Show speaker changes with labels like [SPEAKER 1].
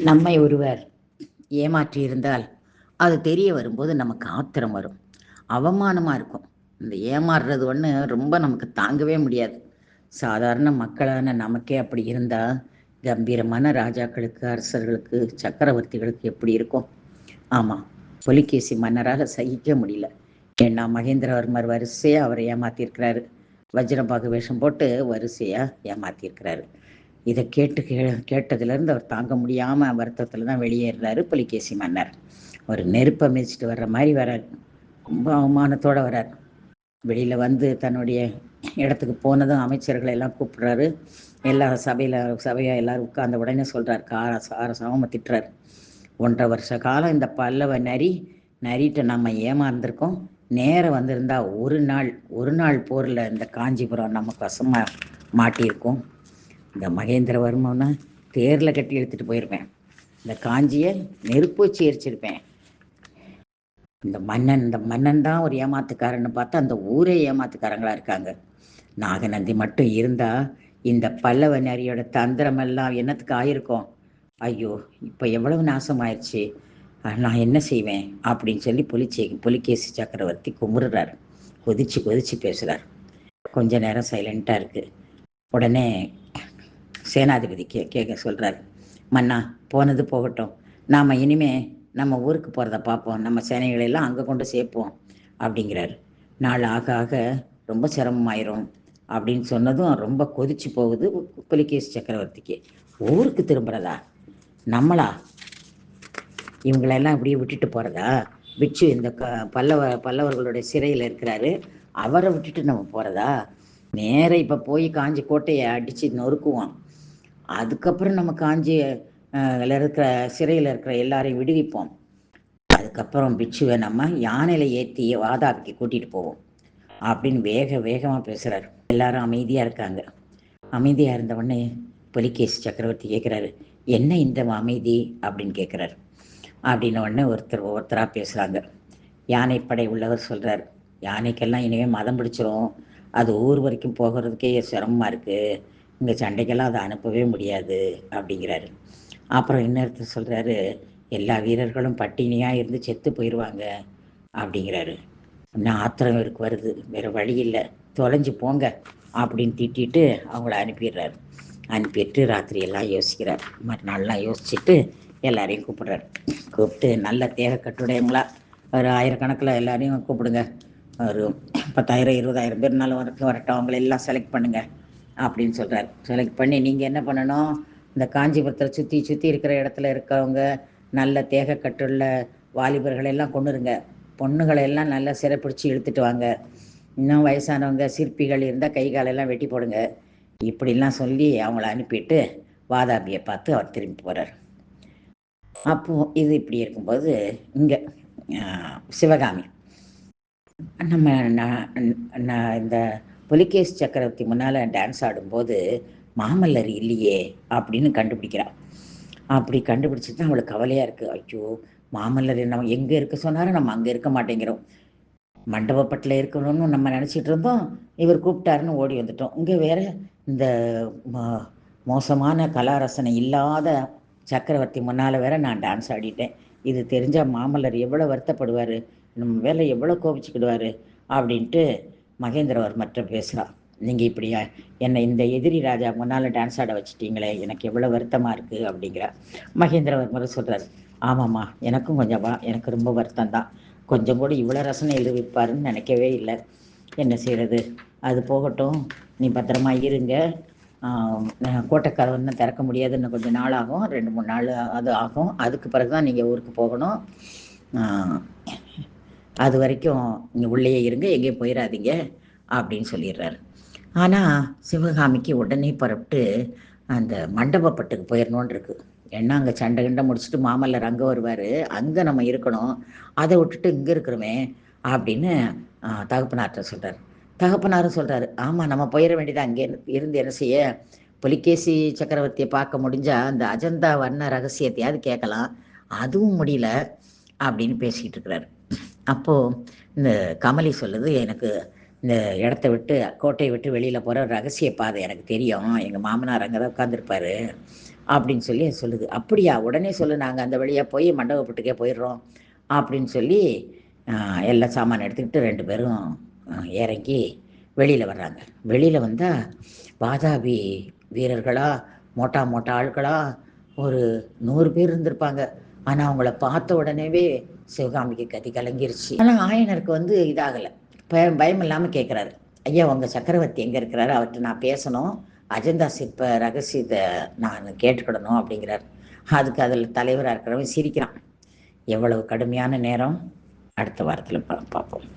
[SPEAKER 1] நம்மை ஒருவர் ஏமாற்றியிருந்தால் அது தெரிய வரும்போது நமக்கு ஆத்திரம் வரும், அவமானமாக இருக்கும். இந்த ஏமாறுறது ஒன்று ரொம்ப நமக்கு தாங்கவே முடியாது. சாதாரண மக்களான நமக்கே அப்படி இருந்தால் கம்பீரமான ராஜாக்களுக்கு, அரசர்களுக்கு, சக்கரவர்த்திகளுக்கு எப்படி இருக்கும்? ஆமாம், புலிகேசி மன்னரால் சகிக்க முடியல. ஏன்னா மகேந்திரவர்மர் வரிசையாக அவரை ஏமாற்றிருக்கிறாரு. வஜ்ரபாகு வேஷம் போட்டு வரிசையாக ஏமாற்றிருக்கிறாரு. இதை கேட்டதுலேருந்து அவர் தாங்க முடியாமல் வருத்தத்தில் தான் வெளியேறாரு புலிகேசி மன்னர். ஒரு நெருப்பை மிதிச்சிட்டு வர்ற மாதிரி வரார், ரொம்ப அவமானத்தோடு வரார். வெளியில் வந்து தன்னுடைய இடத்துக்கு போனதும் அமைச்சர்களை எல்லாம் கூப்பிடுறாரு. எல்லா சபையை எல்லோரும் உட்கார்ந்த உடனே சொல்கிறார், சாரசாம திட்டுறார். 1.5 வருஷ காலம் இந்த பல்லவ நரிட்ட நம்ம ஏமாந்துருக்கோம். நேரம் வந்திருந்தா ஒரு நாள் போரில் இந்த காஞ்சிபுரம் நமக்கு வசமாக மாட்டியிருக்கோம். இந்த மகேந்திரவர்மனை தேரில் கட்டி எடுத்துகிட்டு போயிருப்பேன். இந்த காஞ்சியை நெருப்பு வச்சு எரிச்சிருப்பேன். இந்த மன்னன் தான் ஒரு ஏமாத்துக்காரன்னு பார்த்தா அந்த ஊரே ஏமாத்துக்காரங்களா இருக்காங்க. நாகநந்தி மட்டும் இருந்தா இந்த பல்லவ நரியோட தந்திரமெல்லாம் என்னத்துக்கு ஆயிருக்கும்? ஐயோ, இப்போ எவ்வளவு நாசமாயிடுச்சு, நான் என்ன செய்வேன் அப்படின்னு சொல்லி புலிகேசி சக்கரவர்த்தி குமுறுறார். கொதிச்சு பேசுகிறார். கொஞ்ச நேரம் சைலண்ட்டாக இருக்கு. உடனே சேனாதிபதி கேட்க சொல்கிறார், மன்னா, போனது போகட்டும், நாம் இனிமே நம்ம ஊருக்கு போகிறத பார்ப்போம், நம்ம சேனைகளெல்லாம் அங்கே கொண்டு சேர்ப்போம் அப்படிங்கிறார். நாள் ஆக ஆக ரொம்ப சிரமமாயிரும் அப்படின்னு சொன்னதும் ரொம்ப கொதிச்சு போகுது புலிகேசி சக்கரவர்த்திக்கு. ஊருக்கு திரும்புகிறதா? நம்மளா இவங்களெல்லாம் இப்படியே விட்டுட்டு போகிறதா? பிட்சு இந்த பல்லவர்களுடைய சிறையில் இருக்கிறாரு, அவரை விட்டுட்டு நம்ம போகிறதா? நேர இப்போ போய் காஞ்சி கோட்டையை அடித்து நொறுக்குவோம். அதுக்கப்புறம் நம்ம இருக்கிற சிறையில் இருக்கிற எல்லாரையும் விடுவிப்போம். அதுக்கப்புறம் பிட்சுவை நம்ம யானையில் ஏற்றி வாதாபிக்கு கூட்டிகிட்டு போவோம் அப்படின்னு வேகமாக பேசுகிறார். எல்லாரும் அமைதியாக இருக்காங்க. அமைதியாக இருந்த உடனே புலிகேசி சக்கரவர்த்தி கேட்குறாரு, என்ன இந்த அமைதி அப்படின்னு கேட்குறாரு. அப்படின்ன உடனே ஒருத்தராக பேசுகிறாங்க. யானைப்படை உள்ளவர் சொல்கிறார், யானைக்கெல்லாம் இனிமேல் மதம் பிடிச்சிரும், அது ஊர் வரைக்கும் போகிறதுக்கே சிரமமாக இருக்குது, இங்கே சண்டைக்கெல்லாம் அதை அனுப்பவே முடியாது அப்படிங்கிறாரு. அப்புறம் இன்னொருத்தர் சொல்கிறாரு, எல்லா வீரர்களும் பட்டினியாக இருந்து செத்து போயிடுவாங்க அப்படிங்கிறாரு. இன்னும் ஆத்திரம் இருக்கு வருது, வேறு வழி இல்லை, தொலைஞ்சு போங்க அப்படின்னு திட்டிட்டு அவங்கள அனுப்பிடுறாரு. அனுப்பிட்டு ராத்திரியெல்லாம் யோசிக்கிறார். மறுநாள்லாம் யோசிச்சுட்டு எல்லாரையும் கூப்பிடுறாரு. கூப்பிட்டு நல்ல தேக கட்டுடையங்களா ஒரு 1000 எல்லாரையும் கூப்பிடுங்க, ஒரு 10,000 20,000 பேர்னாலும் வரட்டும், அவங்களெல்லாம் செலக்ட் பண்ணுங்க அப்படின்னு சொல்கிறார். செலக்ட் பண்ணி நீங்கள் என்ன பண்ணணும், இந்த காஞ்சிபுரத்தில் சுற்றி இருக்கிற இடத்துல இருக்கிறவங்க நல்ல தேக கட்டுள்ள வாலிபர்களெல்லாம் கொண்டுருங்க, பொண்ணுகளெல்லாம் நல்லா சிறைப்பிடிச்சி இழுத்துட்டு வாங்க, இன்னும் வயசானவங்க சிற்பிகள் இருந்தால் கை காலெல்லாம் வெட்டி போடுங்க, இப்படிலாம் சொல்லி அவங்கள அனுப்பிட்டு வாதாபியை பார்த்து அவர் திரும்பி போகிறார். அப்போது இது இப்படி இருக்கும்போது இங்கே சிவகாமி நம்ம இந்த புலிகேசி சக்கரவர்த்தி முன்னால் டான்ஸ் ஆடும்போது மாமல்லர் இல்லையே அப்படின்னு கண்டுபிடிக்கிறான். அப்படி கண்டுபிடிச்சிட்டு தான் அவளுக்கு கவலையாக இருக்குது. ஐயோ, மாமல்லர் நம்ம எங்கே இருக்க சொன்னாலும் நம்ம அங்கே இருக்க மாட்டேங்கிறோம், மண்டபப்பட்டில் இருக்கணும்னு நம்ம நினச்சிட்டு இருந்தோம், இவர் கூப்பிட்டாருன்னு ஓடி வந்துட்டோம். இங்கே வேற இந்த மோசமான கலாரசனை இல்லாத சக்கரவர்த்தி முன்னால் வேற நான் டான்ஸ் ஆடிட்டேன், இது தெரிஞ்சால் மாமல்லர் எவ்வளோ வருத்தப்படுவார், நம்ம வேலை எவ்வளோ கோபிச்சுக்கிடுவார் அப்படின்ட்டு மகேந்திரவர்மர்கிட்ட பேசுகிறான். நீங்கள் இப்படி என்னை இந்த எதிரி ராஜா முன்னால் டான்ஸ் ஆட வச்சுட்டீங்களே, எனக்கு எவ்வளோ வருத்தமாக இருக்குது அப்படிங்கிறார். மகேந்திரவர்மர் சொல்கிறார், ஆமாம்மா, எனக்கும் எனக்கு ரொம்ப வருத்தம் தான், கொஞ்சம் கூட இவ்வளோ ரசனை எழுவிப்பாருன்னு நினைக்கவே இல்லை, என்ன செய்கிறது, அது போகட்டும், நீ பத்திரமா இருங்க, கோட்டைக்கதவு இன்னும் திறக்க முடியாது, இன்னும் கொஞ்சம் நாள் ஆகும், 2-3 நாள் அது ஆகும், அதுக்கு பிறகு தான் நீங்கள் ஊருக்கு போகணும், அது வரைக்கும் நீங்கள் உள்ளேயே இருங்க, எங்கேயும் போயிடாதீங்க அப்படின்னு சொல்லிடுறாரு. ஆனால் சிவகாமிக்கு உடனே புறப்பட்டு அந்த மண்டபப்பட்டுக்கு போயிடணுன்னு இருக்குது. ஏன்னா அங்கே சண்டை கிண்டை முடிச்சுட்டு மாமல்லர் அங்கே வருவார், அங்கே நம்ம இருக்கணும், அதை விட்டுட்டு இங்கே இருக்கிறோமே அப்படின்னு தகப்பனார்கிட்ட சொல்கிறார். தகப்பனாரும் சொல்கிறாரு, ஆமாம், நம்ம போயிட வேண்டியது, அங்கே இருந்து என்ன செய்ய, புலிகேசி சக்கரவர்த்தியை பார்க்க முடிஞ்சால் அந்த அஜந்தா வர்ண ரகசியத்தையாவது கேட்கலாம், அதுவும் முடியல அப்படின்னு பேசிக்கிட்டு இருக்கிறார். அப்போது இந்த கமலி சொல்லுது, எனக்கு இந்த இடத்த விட்டு கோட்டையை விட்டு வெளியில் போகிற ரகசிய பாதை எனக்கு தெரியும், எங்கள் மாமனார் அங்கே தான் உட்காந்துருப்பார், அப்படின்னு சொல்லி சொல்லுது. அப்படியா, உடனே சொல்லு, நாங்கள் அந்த வழியாக போய் மண்டபப்பட்டுக்கே போயிடுறோம் அப்படின்னு சொல்லி எல்லா சாமான் எடுத்துக்கிட்டு 2 பேரும் இறங்கி வெளியில் வர்றாங்க. வெளியில் வந்தால் வாதாபி வீரர்களா, மோட்டா மோட்டா ஆட்களா, ஒரு 100 பேர் இருந்திருப்பாங்க. ஆனால் அவங்கள பார்த்த உடனேவே சிவகாமிக்கு கதி கலங்கிருச்சு. ஆனால் ஆயனருக்கு வந்து இதாகலை, பயம் இல்லாமல் கேட்குறாரு, ஐயா உங்கள் சக்கரவர்த்தி எங்கே இருக்கிறாரு, அவர்கிட்ட நான் பேசணும், அஜந்தா சிற்ப ரகசியத்தை நான் கேட்டுக்கிடணும் அப்படிங்கிறார். அதுக்கு அதில் தலைவராக இருக்கிறவன் சிரிக்கிறான். எவ்வளவு கடுமையான நேரம்! அடுத்த வாரத்தில் பார்ப்போம்.